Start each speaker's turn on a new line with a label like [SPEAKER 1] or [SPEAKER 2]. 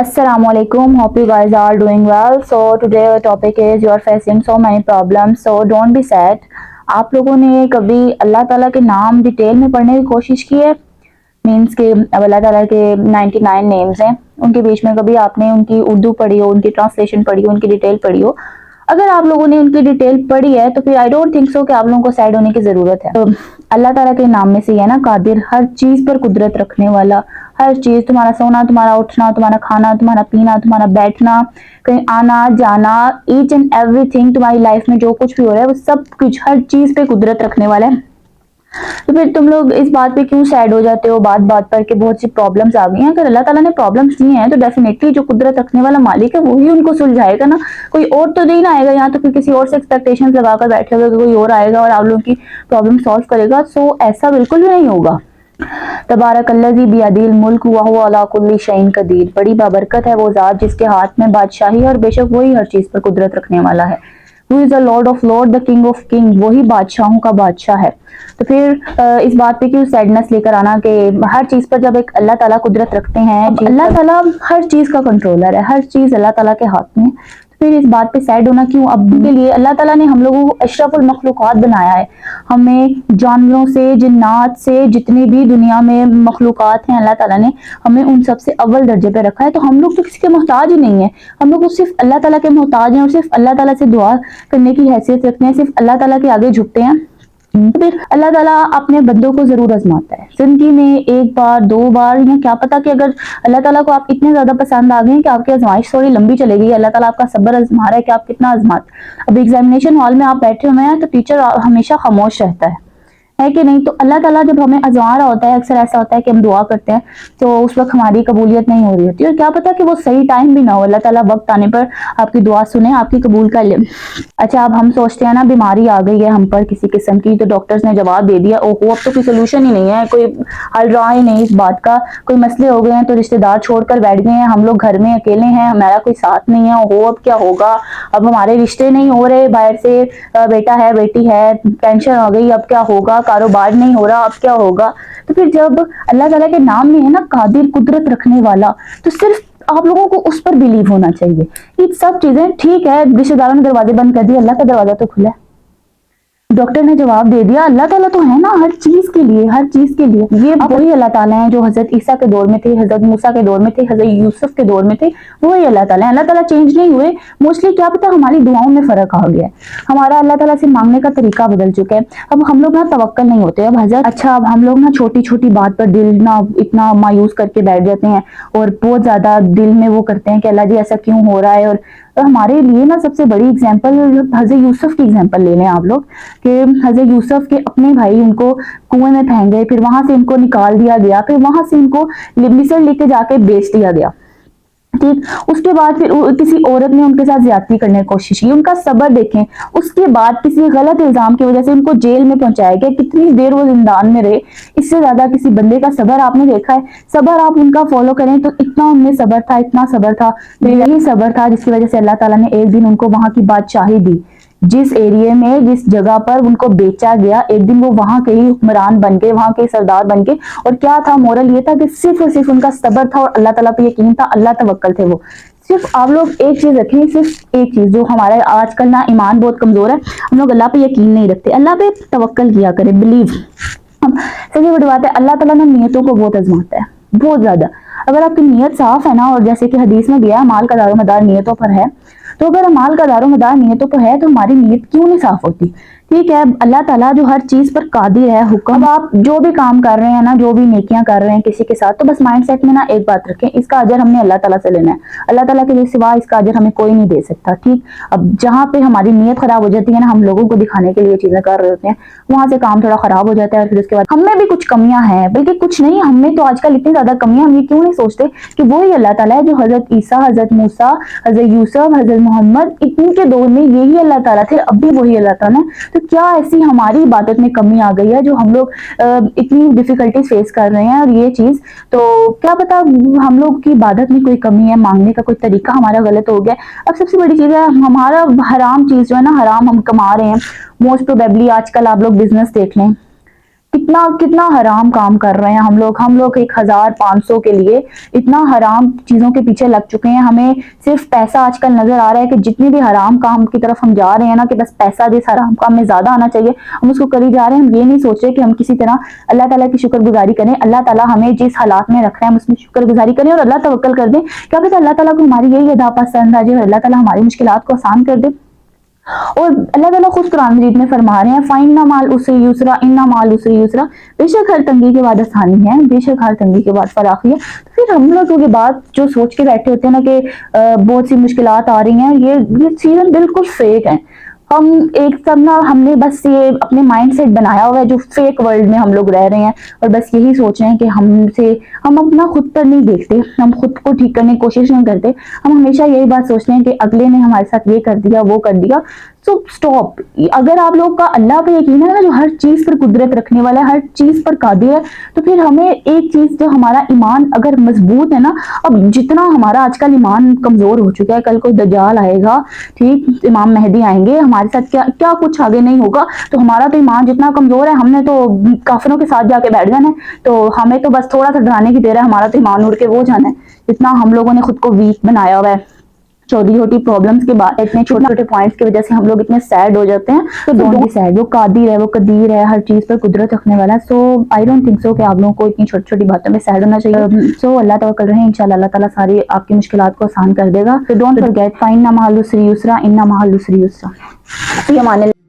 [SPEAKER 1] Assalamualaikum. Hope you guys are doing well. So today our topic is you are facing so many problems. So don't be sad. आप लोगों ने कभी अल्लाह ताला के नाम detail में पढ़ने की कोशिश की है? मीन्स के अब अल्लाह ताला के 99 नेम्स हैं, उनके बीच में कभी आपने उनकी उर्दू पढ़ी हो, उनकी ट्रांसलेशन पढ़ी हो, उनकी डिटेल पढ़ी हो? अगर आप लोगों ने उनकी डिटेल पढ़ी है तो फिर आई डोंट थिंक सो कि आप लोगों को सैड होने की जरूरत है। तो अल्लाह ताला के नाम में से है ना कादिर, हर चीज पर कुदरत रखने वाला, हर चीज, तुम्हारा सोना, तुम्हारा उठना, तुम्हारा खाना, तुम्हारा पीना, तुम्हारा बैठना, कहीं आना जाना, ईच एंड एवरीथिंग, तुम्हारी लाइफ में जो कुछ भी हो रहा है वो सब कुछ हर चीज पे कुदरत रखने वाला है। तो फिर तुम लोग इस बात पे क्यों सैड हो जाते हो बात बात पर कि बहुत सी प्रॉब्लम्स आ गई हैं? अगर अल्लाह ताला ने प्रॉब्लम्स दी हैं तो डेफिनेटली जो कुदरत रखने वाला मालिक है वही उनको सुलझाएगा ना, कोई और तो नहीं ना आएगा यहाँ। तो फिर किसी और से एक्सपेक्टेशंस लगाकर बैठे हुए कोई और आएगा और आप लोगों की प्रॉब्लम सॉल्व करेगा। सो ऐसा बिल्कुल भी नहीं होगा। तबारकल्लज़ी बियदिल मुल्क व हुवा अला कुल्ली शैइन कदीर, बड़ी बाबरकत है वो ज़ात जिसके हाथ में बादशाही है और बेशक वही हर चीज पर कुदरत रखने वाला है। Who is the Lord of Lord, the King of King, वही बादशाहों का बादशाह है। तो फिर इस बात पे क्यों सैडनेस लेकर आना कि हर चीज पर जब एक अल्लाह ताला कुदरत रखते हैं, अल्लाह ताला हर चीज का कंट्रोलर है, हर चीज अल्लाह ताला के हाथ में। तो फिर इस बात पे सैड होना क्यों? अब के लिए अल्लाह ताला ने हम लोगों को अशरफुल मखलूकात बनाया है, हमें जानवरों से, जिन्नात से, जितनी भी दुनिया में मखलूकात हैं अल्लाह ताला ने हमें उन सबसे अव्वल दर्जे पे रखा है। तो हम लोग तो किसी के मोहताज ही नहीं है, हम लोग तो सिर्फ अल्लाह ताला के मोहताज हैं और सिर्फ अल्लाह ताला से दुआ करने की हैसियत रखते हैं, सिर्फ अल्लाह ताला के आगे झुकते हैं। तो फिर अल्लाह ताला अपने बंदों को जरूर आजमाता है जिंदगी में, एक बार दो बार, या क्या पता कि अगर अल्लाह ताला को आप इतने ज्यादा पसंद आ गए कि आपकी आजमाइश थोड़ी लंबी चलेगी, अल्लाह ताला आपका सब्र आजमा रहा है कि आप कितना आजमाते। अब एग्जामिनेशन हॉल में आप बैठे हुए हैं तो टीचर हमेशा खामोश रहता है कि नहीं? तो अल्लाह ताला जब हमें आजमा रहा होता है, अक्सर ऐसा होता है कि हम दुआ करते हैं तो उस वक्त हमारी कबूलियत नहीं हो रही होती, और क्या पता कि वो सही टाइम भी ना हो, अल्लाह ताला वक्त आने पर आपकी दुआ सुने, आपकी कबूल कर ले। अच्छा, अब हम सोचते हैं ना बीमारी आ गई है हम पर किसी किस्म की, तो डॉक्टर्स ने जवाब दे दिया, ओहो अब तो कोई सोल्यूशन ही नहीं है, कोई हल रहा ही नहीं इस बात का, कोई मसले हो गए हैं तो रिश्तेदार छोड़कर बैठ गए हैं, हम लोग घर में अकेले हैं, हमारा कोई साथ नहीं है, ओहो अब क्या होगा, अब हमारे रिश्ते नहीं हो रहे, बाहर से बेटा है बेटी है, टेंशन हो गई, अब क्या होगा, कारोबार नहीं हो रहा, अब क्या होगा। तो फिर जब अल्लाह ताला के नाम में है ना कादिर, कुदरत रखने वाला, तो सिर्फ आप लोगों को उस पर बिलीव होना चाहिए। ये सब चीजें ठीक है, रिश्तेदारों ने दरवाजे बंद कर दिए, अल्लाह का दरवाजा तो खुला है, डॉक्टर ने जवाब दे दिया, अल्लाह ताला तो है ना हर चीज के लिए, हर चीज के लिए। ये वही अल्लाह ताला है जो हजरत ईसा के दौर में थे, हजरत मूसा के दौर में थे, हजरत यूसुफ के दौर में थे, वही अल्लाह ताला है। अल्लाह ताला चेंज नहीं हुए। मोस्टली क्या पता हमारी दुआओं में फर्क आ गया है, हमारा अल्लाह ताला से मांगने का तरीका बदल चुका है। अब हम लोग ना तवक्कल नहीं होते अब हजरत। अच्छा, अब हम लोग ना छोटी छोटी बात पर दिल ना इतना मायूस करके बैठ जाते हैं और बहुत ज्यादा दिल में वो करते हैं कि अल्लाह जी ऐसा क्यों हो रहा है। और हमारे लिए ना सबसे बड़ी एग्जांपल हजरत यूसुफ की एग्जांपल ले लें आप लोग, कि हजरत यूसुफ के अपने भाई उनको कुएं में फेंक गए, फिर वहां से इनको निकाल दिया गया, फिर वहां से इनको मिस्र लेके जाके बेच दिया गया, ठीक। उसके बाद फिर किसी औरत ने उनके साथ ज्यादती करने की कोशिश की, उनका सब्र देखें। उसके बाद किसी गलत इल्जाम की वजह से उनको जेल में पहुंचाया गया, कितनी देर वो जिंदान में रहे। इससे ज्यादा किसी बंदे का सब्र आपने देखा है? सब्र आप उनका फॉलो करें तो इतना उनमें सब्र था, इतना सब्र था, यही सब्र था जिसकी वजह से अल्लाह ताला ने एक दिन उनको वहां की बादशाही दी। जिस एरिया में, जिस जगह पर उनको बेचा गया, एक दिन वो वहां के ही हुक्मरान बन गए, वहां के सरदार बन गए। और क्या था मोरल? ये था कि सिर्फ और सिर्फ उनका सब्र था और अल्लाह ताला पे यकीन था, अल्लाह तवक्कल थे वो। सिर्फ आप लोग एक चीज रखें, सिर्फ एक चीज, जो हमारे आजकल ना ईमान बहुत कमजोर है, हम लोग अल्लाह पे यकीन नहीं रखते, अल्लाह पे तवक्कल किया करें, बिलीव। सबसे बड़ी बात है अल्लाह ताला ना नियतों को बहुत आजमाता है, बहुत ज्यादा। अगर आपकी नियत साफ है ना, और जैसे कि हदीस में दिया है अमाल का दारोमदार नियतों पर है, तो अगर अमाल का दारोमदार नियतों पर है तो हमारी नियत क्यों नहीं साफ होती? ठीक है, अल्लाह ताला जो हर चीज पर कादिर है, हुक्म। अब आप जो भी काम कर रहे हैं ना, जो भी नेकियां कर रहे हैं किसी के साथ, तो बस माइंड सेट में ना एक बात रखें, इसका अजर हमने अल्लाह ताला से लेना है, अल्लाह ताला के सिवा इसका अजर हमें कोई नहीं दे सकता, ठीक। अब जहाँ पे हमारी नियत खराब हो जाती है ना, हम लोगों को दिखाने के लिए चीजें कर रहे होते हैं, वहां से काम थोड़ा खराब हो जाता है। और फिर उसके बाद हमें भी कुछ कमियां हैं, बल्कि कुछ नहीं, हमें तो आजकल इतनी ज्यादा कमियां, हम ये क्यों नहीं सोचते कि वही अल्लाह ताला है जो हजरत ईसा, हजरत मूसा, हजरत यूसुफ, हजरत मोहम्मद, इनके दौर में यही अल्लाह ताला थे, अब भी वही अल्लाह ताला है। तो क्या ऐसी हमारी इबादत में कमी आ गई है जो हम लोग इतनी डिफिकल्टीज फेस कर रहे हैं? और ये चीज तो क्या पता हम लोग की इबादत में कोई कमी है, मांगने का कोई तरीका हमारा गलत हो गया। अब सबसे बड़ी चीज है हमारा हराम चीज जो है ना, हराम हम कमा रहे हैं। मोस्ट प्रोबेबली आजकल आप लोग बिजनेस देख लें, کتنا حرام کام کر رہے ہیں ہم لوگ 1500 کے لیے اتنا حرام چیزوں کے پیچھے لگ چکے ہیں. ہمیں صرف پیسہ آج کل نظر آ رہا ہے کہ جتنی بھی حرام کام کی طرف ہم جا رہے ہیں نا کہ بس پیسہ دے، حرام کام میں زیادہ آنا چاہیے، ہم اس کو کر ہی جا رہے ہیں. ہم یہ نہیں سوچ رہے کہ ہم کسی طرح اللہ تعالیٰ کی شکر گزاری کریں. اللہ تعالیٰ ہمیں جس حالات میں رکھ رہے ہیں ہم اس میں شکر گزاری کریں اور اللہ توکل کر دیں. کیا پتہ اللہ تعالیٰ کو ہماری یہی ادا پسند آ جائے اور اللہ تعالیٰ ہماری مشکلات کو آسان کر دے. اور اللہ تعالیٰ خود قرآن مجید میں فرما رہے ہیں فَإِنَّ مَعَ الْعُسْرِ يُسْرًا إِنَّ مَعَ الْعُسْرِ يُسْرًا، بے شک ہر تنگی کے بعد آسانی ہے، بے شک ہر تنگی کے بعد فراخی ہے. تو پھر ہم لوگ یہ بات جو سوچ کے بیٹھے ہوتے ہیں نا کہ بہت سی مشکلات آ رہی ہیں، یہ چیزیں بالکل فیک ہیں. ہم ایک سب نا ہم نے بس یہ اپنے مائنڈ سیٹ بنایا ہوا ہے جو فیک ورلڈ میں ہم لوگ رہ رہے ہیں اور بس یہی سوچ رہے ہیں کہ ہم اپنا خود پر نہیں دیکھتے، ہم خود کو ٹھیک کرنے کی کوشش نہیں کرتے. ہم ہمیشہ یہی بات سوچتے ہیں کہ اگلے نے ہمارے ساتھ یہ کر دیا وہ کر دیا. سو اسٹاپ. اگر آپ لوگ کا اللہ پہ یقین ہے نا جو ہر چیز پر قدرت رکھنے والا ہے، ہر چیز پر قادر ہے، تو پھر ہمیں ایک چیز جو ہمارا ایمان اگر مضبوط ہے نا، اب جتنا ہمارا آج کل ایمان کمزور ہو چکا ہے، کل کو دجال آئے گا، ٹھیک، امام مہدی آئیں گے، ہمارے ساتھ کیا کچھ آگے نہیں ہوگا. تو ہمارا تو ایمان جتنا کمزور ہے، ہم نے تو کافروں کے ساتھ جا کے بیٹھ جانا ہے. تو ہمیں تو بس تھوڑا سا ڈرانے کی دیر ہے، ہمارا تو ایمان اڑ کے وہ جانا ہے. اتنا ہم لوگوں نے خود کو ویک بنایا ہوا ہے. چھوٹی چھوٹی پرابلمس کے بعد اتنے چھوٹے چھوٹے پوائنٹس کی وجہ سے ہم لوگ اتنے سیڈ ہو جاتے ہیں. تو ڈونٹ بی سیڈ. وہ قادر ہے، وہ قدیر ہے، ہر چیز پر قدرت رکھنے والا ہے. سو آئی ڈونٹ تھنک سو کہ آپ لوگوں کو اتنی چھوٹی چھوٹی باتوں میں سیڈ ہونا چاہیے. سو اللہ توکل رہیں، انشاءاللہ اللہ تعالیٰ ساری آپ کی مشکلات کو آسان کر دے گا. So don't forget فَإِنَّ مَعَ الْعُسْرِ يُسْرًا إِنَّ مَعَ الْعُسْرِ يُسْرًا. فی امان اللہ.